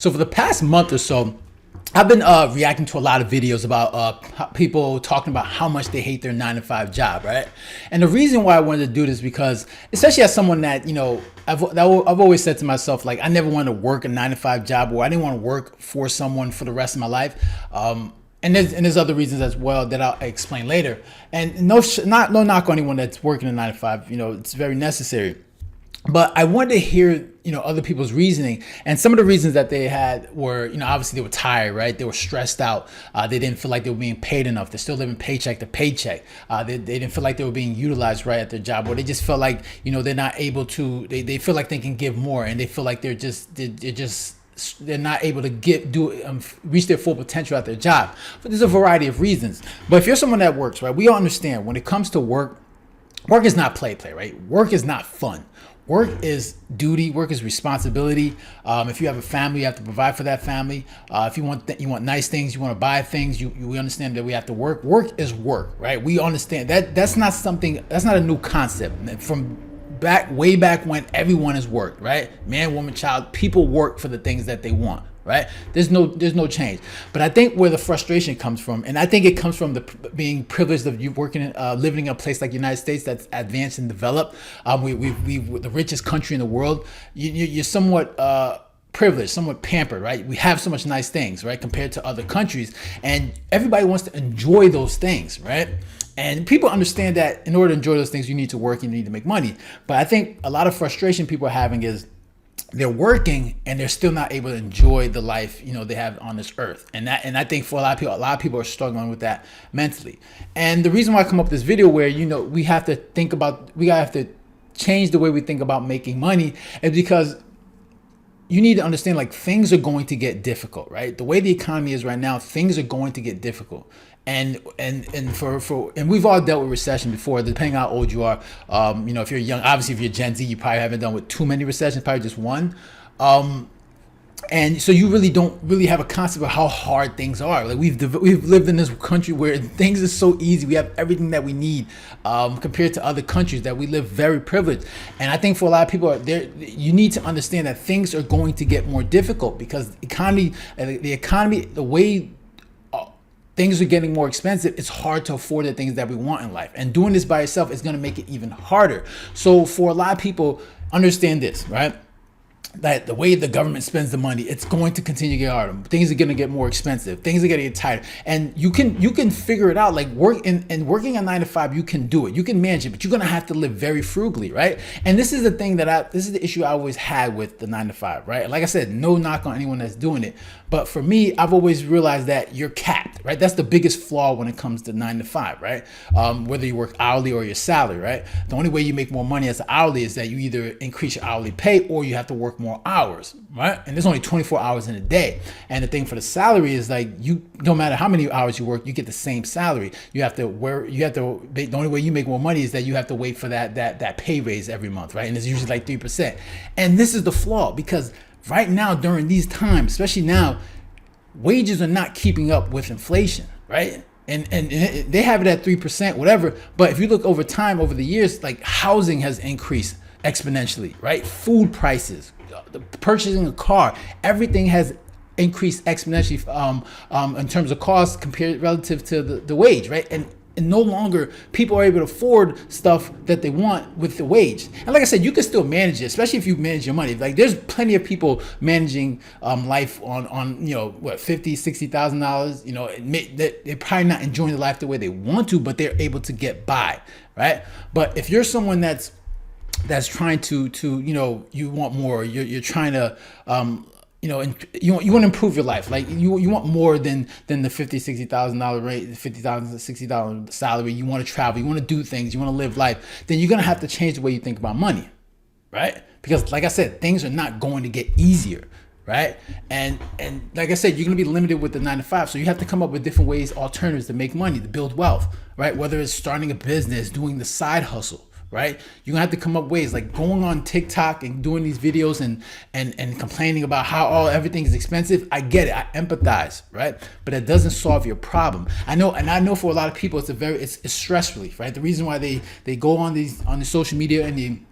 So for the past month or so, I've been reacting to a lot of videos about people talking about how much they hate their 9 to 5 job, right? And the reason why I wanted to do this because, especially as someone that I've always said to myself, like, I never wanted to work a 9 to 5 job, or I didn't want to work for someone for the rest of my life. And there's other reasons as well that I'll explain later. And no knock on anyone that's working a 9 to 5. It's very necessary. But I wanted to hear, other people's reasoning, and some of the reasons that they had were, obviously they were tired, right? They were stressed out. They didn't feel like they were being paid enough. They're still living paycheck to paycheck. They didn't feel like they were being utilized right at their job, or they just felt like, they're not able to. They feel like they can give more, and they feel like they're not able to reach their full potential at their job. But there's a variety of reasons. But if you're someone that works, right, we all understand when it comes to work is not play, right? Work is not fun. Work is duty. Work is responsibility. If you have a family, you have to provide for that family. If you want nice things, you want to buy things. We understand that we have to work. Work is work, right? We understand that. That's not a new concept. From way back when, everyone has worked, right? Man, woman, child. People work for the things that they want. Right? There's no change. But I think where the frustration comes from, and I think it comes from being privileged of you living in a place like the United States that's advanced and developed. We're the richest country in the world. You're somewhat privileged, somewhat pampered, right? We have so much nice things, right, compared to other countries, and everybody wants to enjoy those things, right? And people understand that in order to enjoy those things, you need to work and you need to make money. But I think a lot of frustration people are having is they're working and they're still not able to enjoy the life they have on this earth, and I think for a lot of people are struggling with that mentally. And the reason why I come up with this video where we have to change the way we think about making money is because you need to understand, like, things are going to get difficult, right? The way the economy is right now, things are going to get difficult. And we've all dealt with recession before, depending on how old you are. If you're young, obviously if you're Gen Z, you probably haven't done with too many recessions, probably just one. And so you really don't have a concept of how hard things are. Like, we've lived in this country where things are so easy. We have everything that we need compared to other countries that we live very privileged. And I think for a lot of people, you need to understand that things are going to get more difficult because the economy, the way things are getting more expensive, it's hard to afford the things that we want in life. And doing this by yourself is going to make it even harder. So for a lot of people, understand this, right? That the way the government spends the money, it's going to continue to get harder. Things are going to get more expensive. Things are going to get tighter. And you can figure it out. Like, working a 9 to 5, you can do it. You can manage it, but you're going to have to live very frugally, right? And this is the thing this is the issue I always had with the 9 to 5, right? Like I said, no knock on anyone that's doing it. But for me, I've always realized that you're capped, right? That's the biggest flaw when it comes to 9 to 5, right? Whether you work hourly or your salary, right? The only way you make more money as an hourly is that you either increase your hourly pay or you have to work more hours, right? And there's only 24 hours in a day. And the thing for the salary is, like, no matter how many hours you work, you get the same salary. The only way you make more money is that you have to wait for that pay raise every month, right? And it's usually like 3%. And this is the flaw, because right now, during these times, especially now, wages are not keeping up with inflation, right? And they have it at 3%, whatever. But if you look over time, over the years, like, housing has increased exponentially, right? Food prices, purchasing a car, everything has increased exponentially in terms of cost compared relative to the wage, right? And no longer people are able to afford stuff that they want with the wage. And like I said, you can still manage it, especially if you manage your money. Like, there's plenty of people managing life on $50,000-$60,000. They're probably not enjoying the life the way they want to, but they're able to get by, right? But if you're someone that's trying to you want more, you're trying to you want to improve your life. Like, you want more than the $50,000-$60,000 rate, $50,000-$60,000 salary. You want to travel, you want to do things, you want to live life. Then you're gonna have to change the way you think about money, right? Because, like I said, things are not going to get easier, right? And like I said, you're gonna be limited with the 9 to 5. So you have to come up with different ways, alternatives to make money, to build wealth, right? Whether it's starting a business, doing the side hustle, right? You're gonna have to come up with ways, like going on TikTok and doing these videos and complaining about how everything is expensive. I get it, I empathize, right? But it doesn't solve your problem. I know for a lot of people it's stress relief, right? The reason why they go on the social media and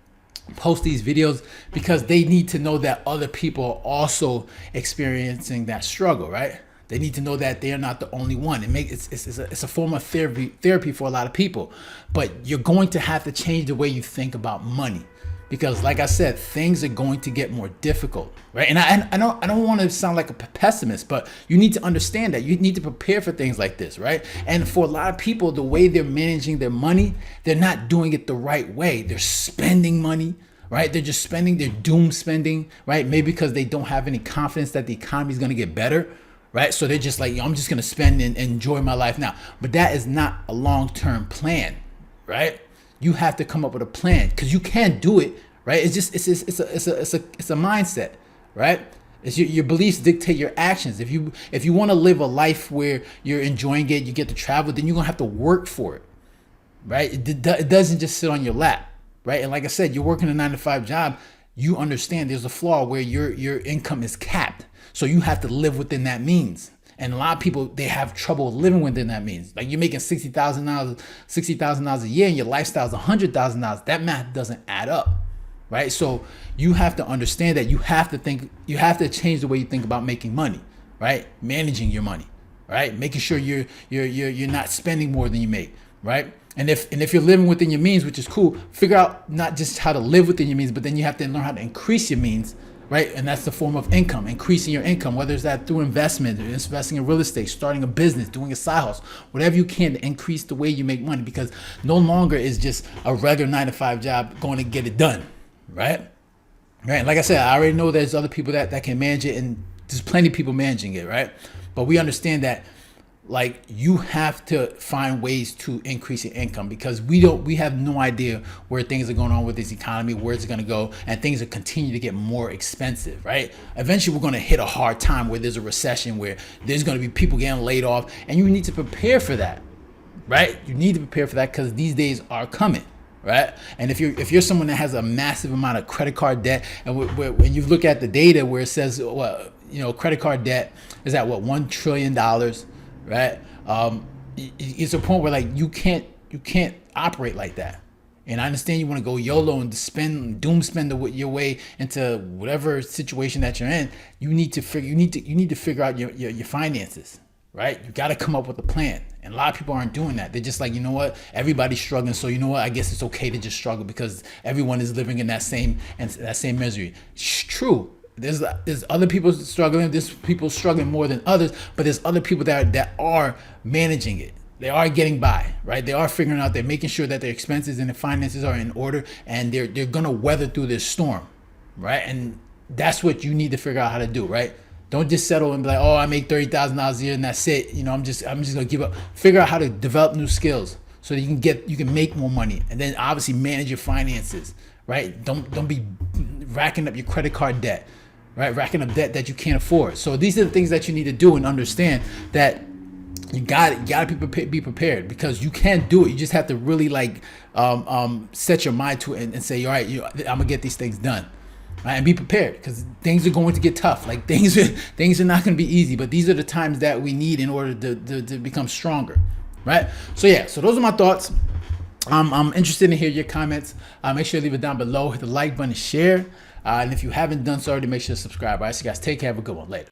post these videos because they need to know that other people are also experiencing that struggle, right? They need to know that they're not the only one. It's a form of therapy for a lot of people, but you're going to have to change the way you think about money, because like I said, things are going to get more difficult, right? And I don't want to sound like a pessimist, but you need to understand that you need to prepare for things like this, right? And for a lot of people, the way they're managing their money, they're not doing it the right way. They're spending money, right? They're just spending, they're doom spending, right? Maybe because they don't have any confidence that the economy is going to get better, right? So they're just like, I'm just going to spend and enjoy my life now. But that is not a long-term plan, right? You have to come up with a plan, because you can't do it, right? It's a mindset, right? It's your beliefs dictate your actions. If you want to live a life where you're enjoying it, you get to travel, then you're gonna have to work for it, right? It doesn't just sit on your lap, right? And like I said, you're working a 9-to-5 job. You understand there's a flaw where your income is capped, so you have to live within that means. And a lot of people, they have trouble living within that means. Like, you're making $60,000 a year and your lifestyle is $100,000. That math doesn't add up, right? So you have to understand that you have to change the way you think about making money, right? Managing your money, right? Making sure you're not spending more than you make, right? And if you're living within your means, which is cool, figure out not just how to live within your means, but then you have to learn how to increase your means, right? And that's the form of income, increasing your income, whether it's that through investment, investing in real estate, starting a business, doing a side hustle, whatever you can to increase the way you make money, because no longer is just a regular 9-to-5 job going to get it done, right? Right. Like I said, I already know there's other people that can manage it, and there's plenty of people managing it, right? But we understand that, like, you have to find ways to increase your income, because we have no idea where things are going on with this economy, where it's going to go, and things are continue to get more expensive, right? Eventually we're going to hit a hard time where there's a recession, where there's going to be people getting laid off, and you need to prepare for that, right? You need to prepare for that, because these days are coming, right? And if you're someone that has a massive amount of credit card debt, and when you look at the data where it says, well, credit card debt is at $1 trillion, right? It's a point where, like, you can't operate like that. And I understand you want to go YOLO and doom spend your way into whatever situation that you're in. You need to figure out your finances, right? You got to come up with a plan. And a lot of people aren't doing that. They're just like, you know what? Everybody's struggling, so you know what? I guess it's okay to just struggle because everyone is living in that same misery. It's true. There's other people struggling. There's people struggling more than others, but there's other people that are managing it. They are getting by, right? They are figuring out. They're making sure that their expenses and their finances are in order, and they're gonna weather through this storm, right? And that's what you need to figure out how to do, right? Don't just settle and be like, oh, I make $30,000 a year and that's it. I'm just gonna give up. Figure out how to develop new skills so that you can make more money, and then obviously manage your finances, right? Don't be racking up your credit card debt, right? Racking up debt that you can't afford. So these are the things that you need to do, and understand that you gotta be prepared, because you can't do it. You just have to really set your mind to it and say, all right, I'm gonna get these things done. Right, and be prepared, because things are going to get tough. Like, things are not going to be easy, but these are the times that we need in order to become stronger, right? So those are my thoughts. I'm interested to hear your comments. Make sure to leave it down below. Hit the like button, share, and if you haven't done so already, make sure to subscribe. All right, so guys, take care. Have a good one. Later.